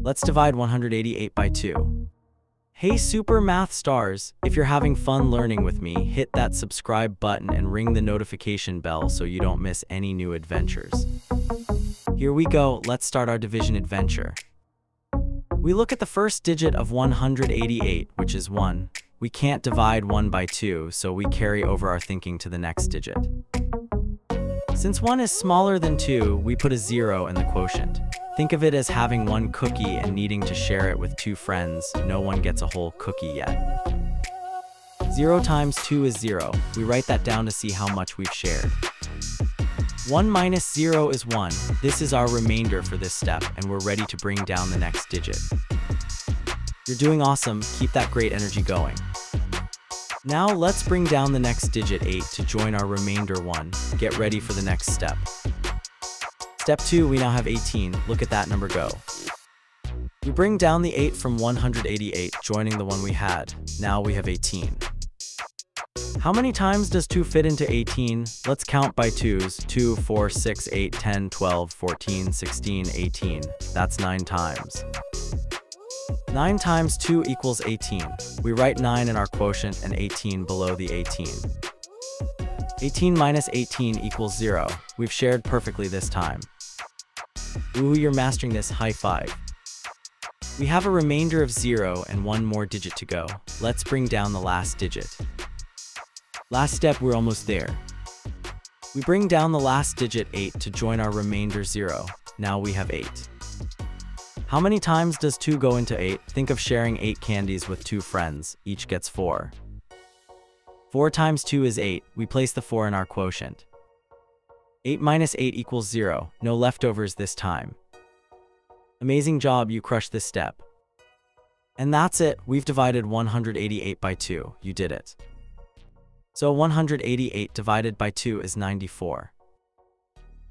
Let's divide 188 by 2. Hey super math stars, if you're having fun learning with me, hit that subscribe button and ring the notification bell so you don't miss any new adventures. Here we go, let's start our division adventure. We look at the first digit of 188, which is 1. We can't divide 1 by 2, so we carry over our thinking to the next digit. Since 1 is smaller than 2, we put a 0 in the quotient. Think of it as having one cookie and needing to share it with 2 friends. No one gets a whole cookie yet. 0 times 2 is 0. We write that down to see how much we've shared. 1 minus 0 is 1. This is our remainder for this step, and we're ready to bring down the next digit. You're doing awesome. Keep that great energy going. Now let's bring down the next digit 8 to join our remainder 1. Get ready for the next step. Step 2, we now have 18. Look at that number go. We bring down the 8 from 188, joining the one we had. Now we have 18. How many times does 2 fit into 18? Let's count by 2s. 2, 4, 6, 8, 10, 12, 14, 16, 18. That's 9 times. 9 times 2 equals 18. We write 9 in our quotient and 18 below the 18. 18 minus 18 equals 0. We've shared perfectly this time. Ooh, you're mastering this. High five. We have a remainder of 0 and one more digit to go. Let's bring down the last digit. Last step, we're almost there. We bring down the last digit 8 to join our remainder 0. Now we have 8. How many times does 2 go into 8? Think of sharing 8 candies with 2 friends. Each gets 4. 4 times 2 is 8. We place the 4 in our quotient. 8 minus 8 equals 0. No leftovers this time. Amazing job, you crushed this step. And that's it. We've divided 188 by 2. You did it. So 188 divided by 2 is 94.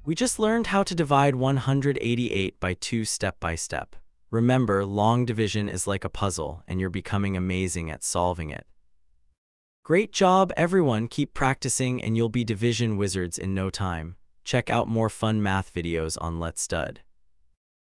We just learned how to divide 188 by 2 step by step. Remember, long division is like a puzzle, and you're becoming amazing at solving it. Great job, everyone. Keep practicing, and you'll be division wizards in no time. Check out more fun math videos on Let's Stud.